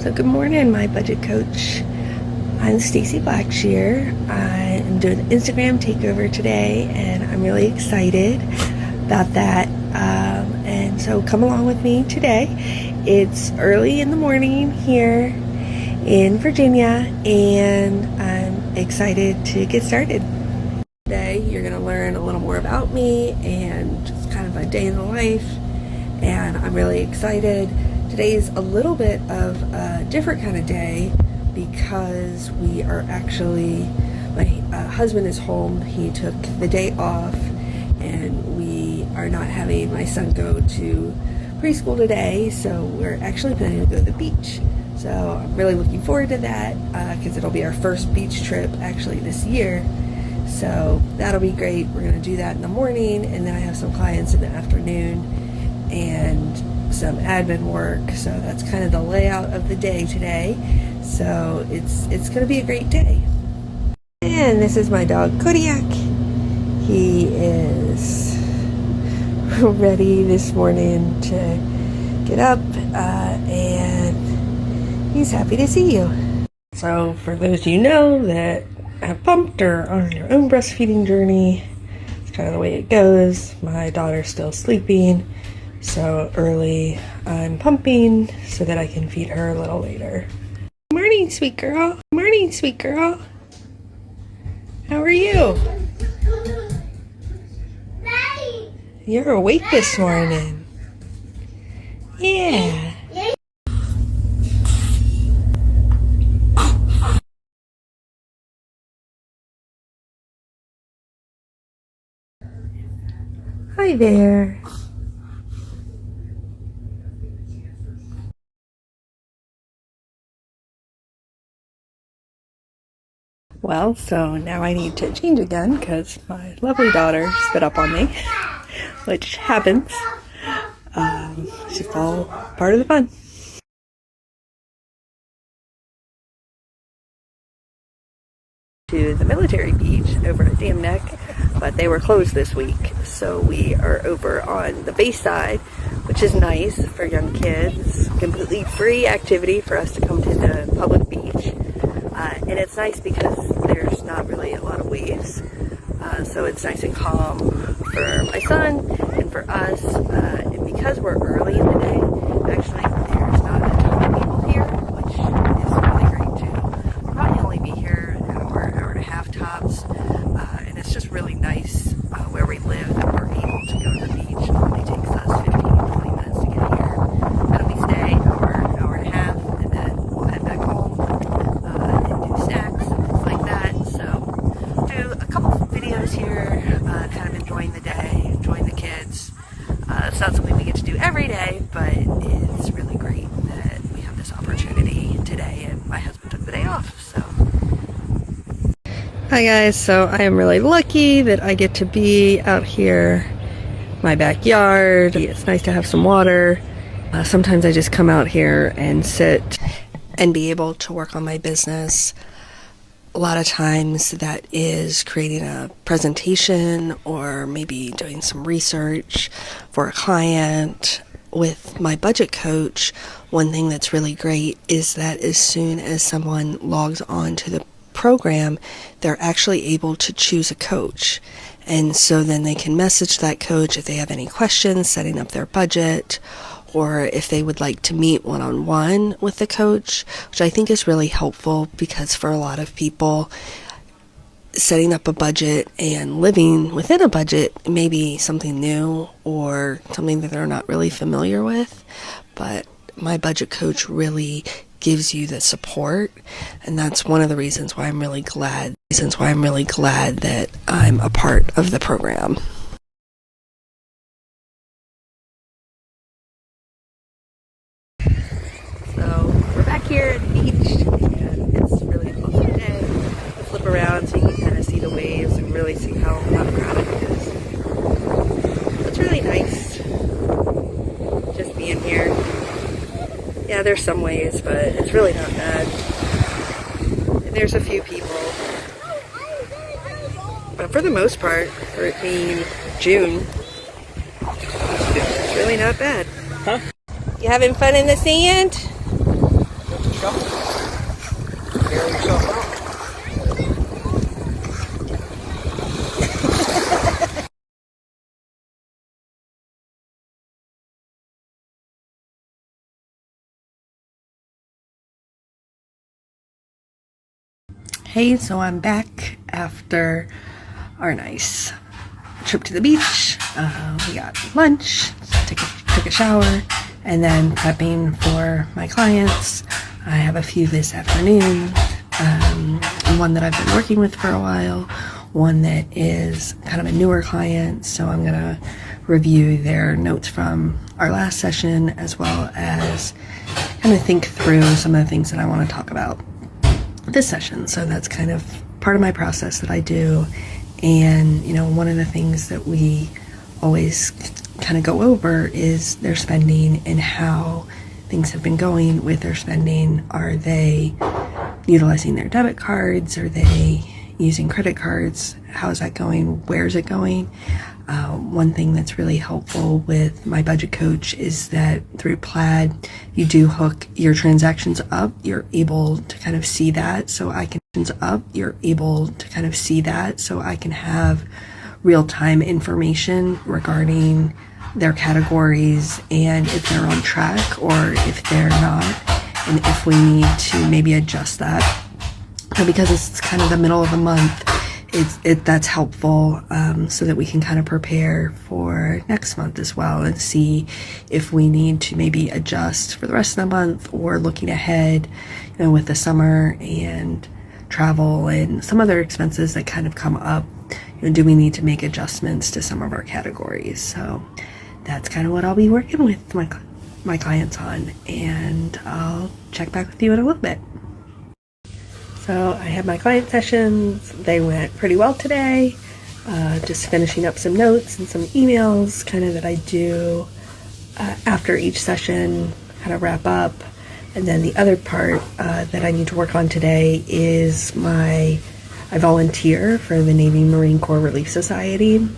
So good morning, my budget coach. I'm Stacy Blackshear. I am doing the Instagram takeover today, and I'm really excited about that. And so come along with me today. It's early in the morning here in Virginia, and I'm excited to get started. Today, you're going to learn a little more about me and just kind of a day in the life, and I'm really excited. Today's a little bit of a different kind of day because we are actually, my husband is home. He took the day off, and we are not having my son go to preschool today, so we're actually planning to go to the beach. So I'm really looking forward to that because it'll be our first beach trip actually this year. So that'll be great. We're going to do that in the morning, and then I have some clients in the afternoon and some admin work. So that's kind of the layout of the day today. So it's going to be a great day. And this is my dog Kodiak. He is ready this morning to get up and he's happy to see you. So for those of you know that have pumped or are on your own breastfeeding journey, it's kind of the way it goes. My daughter's still sleeping, so early I'm pumping so that I can feed her a little later. Morning, sweet girl. Morning, sweet girl. How are you? You're awake this morning. Yeah. Hi there. Well, so now I need to change again because my lovely daughter spit up on me, which happens. It's just all part of the fun. To the military beach over at Dam Neck, but they were closed this week, so we are over on the Bay side, which is nice for young kids. Completely free activity for us to come to the public beach, and it's nice because there's not really a lot of waves, so it's nice and calm for my son and for us, and because we're early in the day, actually there's not a ton of people here, which is really great too. We'll probably only be here an hour and a half tops, and it's just really nice where we live that we're able to go to the beach. It only takes us 15-20 minutes to get here, and we stay hour and a half, and then we'll head back home and do snacks and things like that. So do a couple of videos here, kind of enjoying the day, enjoying the kids. It's not something we get to do every day, but it's really great that we have this opportunity today, and my husband took the day off, so. Hi guys, so I am really lucky that I get to be out here, my backyard. It's nice to have some water. Sometimes I just come out here and sit and be able to work on my business. A lot of times that is creating a presentation or maybe doing some research for a client. With my budget coach, one thing that's really great is that as soon as someone logs on to the program, they're actually able to choose a coach. And so then they can message that coach if they have any questions setting up their budget, or if they would like to meet one-on-one with the coach, which I think is really helpful because for a lot of people, setting up a budget and living within a budget may be something new or something that they're not really familiar with. But my budget coach really gives you the support, and that's one of the reasons why I'm really glad that I'm a part of the program. So we're back here at the beach, and it's really a lovely day. I flip around so you can kind of see the waves and really see how crowded it is. It's really nice just being here. Yeah, there's some waves, but it's really not bad. And there's a few people. But for the most part, for it being June, it's really not bad. Huh? You having fun in the sand? Carry yourself out. Hey, so I'm back after our nice trip to the beach. We got lunch, took a shower, and then prepping for my clients. I have a few this afternoon. One that I've been working with for a while, one that is kind of a newer client, so I'm gonna review their notes from our last session, as well as kind of think through some of the things that I want to talk about this session. So that's kind of part of my process that I do. And you know, one of the things that we always kind of go over is their spending and how things have been going with their spending. Are they utilizing their debit cards? Are they using credit cards? How is that going? Where is it going? One thing that's really helpful with my budget coach is that through Plaid, you do hook your transactions up. You're able to kind of see that, so I can have real-time information regarding their categories and if they're on track or if they're not, and if we need to maybe adjust that. And because it's kind of the middle of the month, that's helpful, so that we can kind of prepare for next month as well and see if we need to maybe adjust for the rest of the month, or looking ahead, you know, with the summer and travel and some other expenses that kind of come up. You know, do we need to make adjustments to some of our categories? So that's kind of what I'll be working with my clients on, and I'll check back with you in a little bit. So I had my client sessions. They went pretty well today. Just finishing up some notes and some emails kind of that I do after each session, kind of wrap up. And then the other part that I need to work on today is I volunteer for the Navy Marine Corps Relief Society.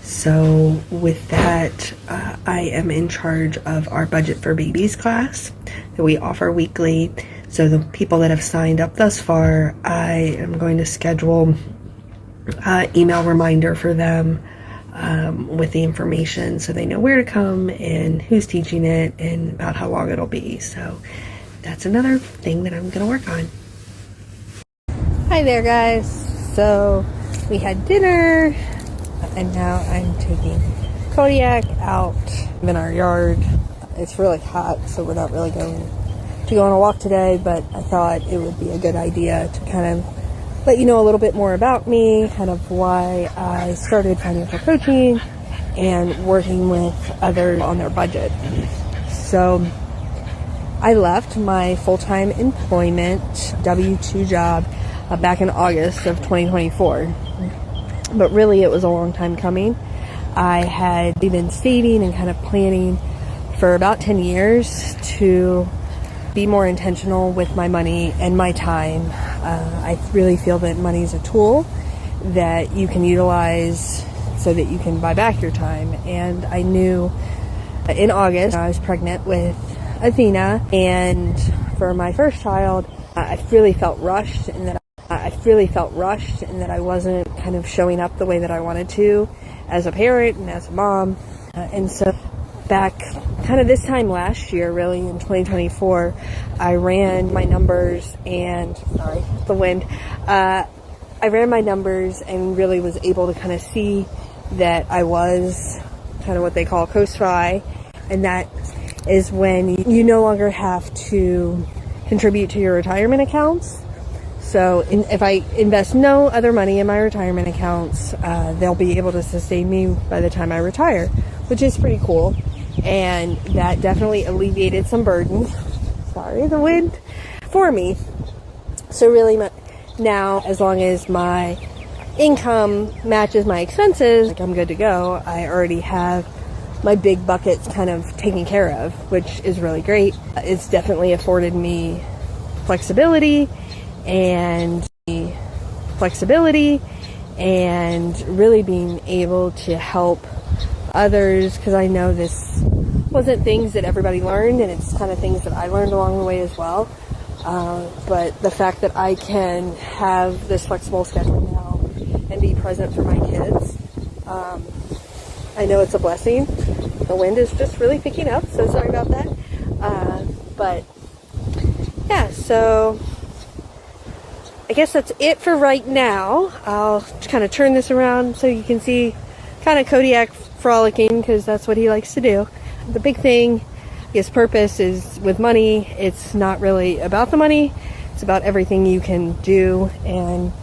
So with that, I am in charge of our Budget for Babies class that we offer weekly. So the people that have signed up thus far, I am going to schedule email reminder for them with the information, so they know where to come and who's teaching it and about how long it'll be. So that's another thing that I'm going to work on. Hi there, guys. So we had dinner, and now I'm taking Kodiak out in our yard. It's really hot, so we're not really going to go on a walk today, but I thought it would be a good idea to kind of let you know a little bit more about me, kind of why I started financial coaching and working with others on their budget. So I left my full-time employment W-2 job back in August of 2024, but really it was a long time coming. I had been saving and kind of planning for about 10 years to be more intentional with my money and my time. I really feel that money is a tool that you can utilize so that you can buy back your time. And I knew in August I was pregnant with Athena, and for my first child, I really felt rushed, and that I wasn't kind of showing up the way that I wanted to as a parent and as a mom. And so back kind of this time last year, really in 2024, I ran my numbers and, sorry, the wind. I ran my numbers and really was able to kind of see that I was kind of what they call coast-fi, and that is when you no longer have to contribute to your retirement accounts. So if I invest no other money in my retirement accounts, they'll be able to sustain me by the time I retire, which is pretty cool. And that definitely alleviated some burden. Sorry, the wind, for me. So really now, as long as my income matches my expenses, like, I'm good to go. I already have my big buckets kind of taken care of, which is really great. It's definitely afforded me flexibility and really being able to help others, because I know this wasn't things that everybody learned, and it's kind of things that I learned along the way as well. But the fact that I can have this flexible schedule now and be present for my kids, I know it's a blessing. The wind is just really picking up, so sorry about that. But yeah, so I guess that's it for right now. I'll kind of turn this around so you can see kind of Kodiak frolicking, because that's what he likes to do. The big thing, his purpose is with money. It's not really about the money. It's about everything you can do and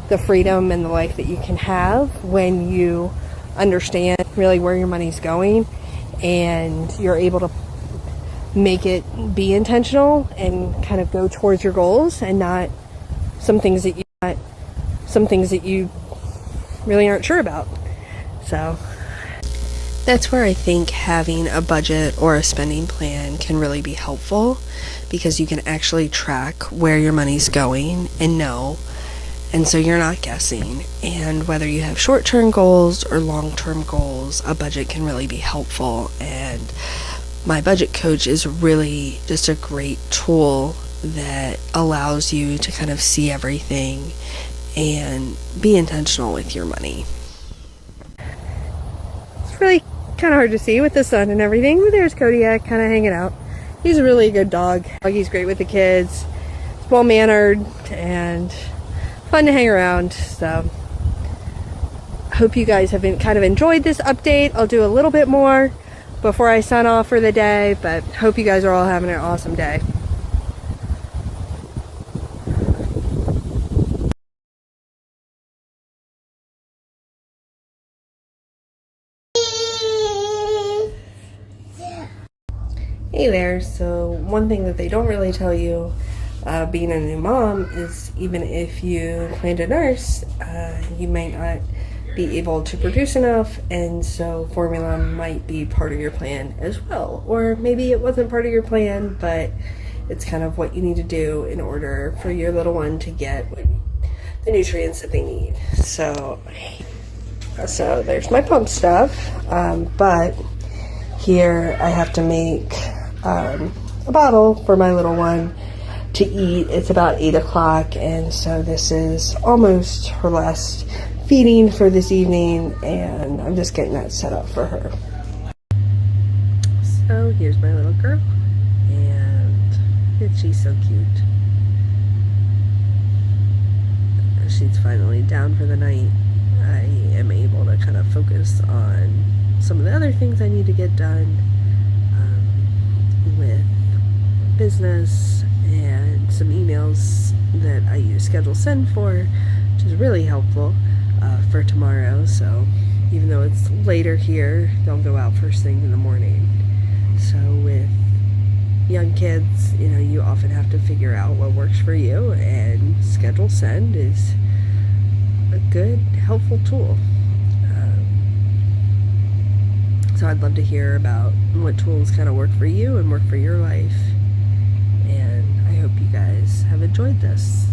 the freedom and the life that you can have when you understand really where your money's going and you're able to make it be intentional and kind of go towards your goals, and not some things that you really aren't sure about. So that's where I think having a budget or a spending plan can really be helpful, because you can actually track where your money's going and know, and so you're not guessing. And whether you have short-term goals or long-term goals, a budget can really be helpful. And my budget coach is really just a great tool that allows you to kind of see everything and be intentional with your money. It's really kind of hard to see with the sun and everything, but there's Kodiak kind of hanging out. He's a really good dog. He's great with the kids. He's well-mannered and fun to hang around. So I hope you guys have kind of enjoyed this update. I'll do a little bit more before I sign off for the day, but hope you guys are all having an awesome day. Hey there. So one thing that they don't really tell you being a new mom is, even if you plan to nurse, you might not be able to produce enough, and so formula might be part of your plan as well. Or maybe it wasn't part of your plan, but it's kind of what you need to do in order for your little one to get the nutrients that they need. So there's my pump stuff, but here I have to make a bottle for my little one to eat. It's about 8 o'clock, and so this is almost her last feeding for this evening, and I'm just getting that set up for her. So here's my little girl, and she's so cute. She's finally down for the night. I am able to kind of focus on some of the other things I need to get done with business and some emails that I use schedule send for, which is really helpful for tomorrow. So even though it's later here, they'll go out first thing in the morning. So with young kids, you often have to figure out what works for you, and schedule send is a good, helpful tool. So I'd love to hear about what tools kind of work for you and work for your life. And I hope you guys have enjoyed this.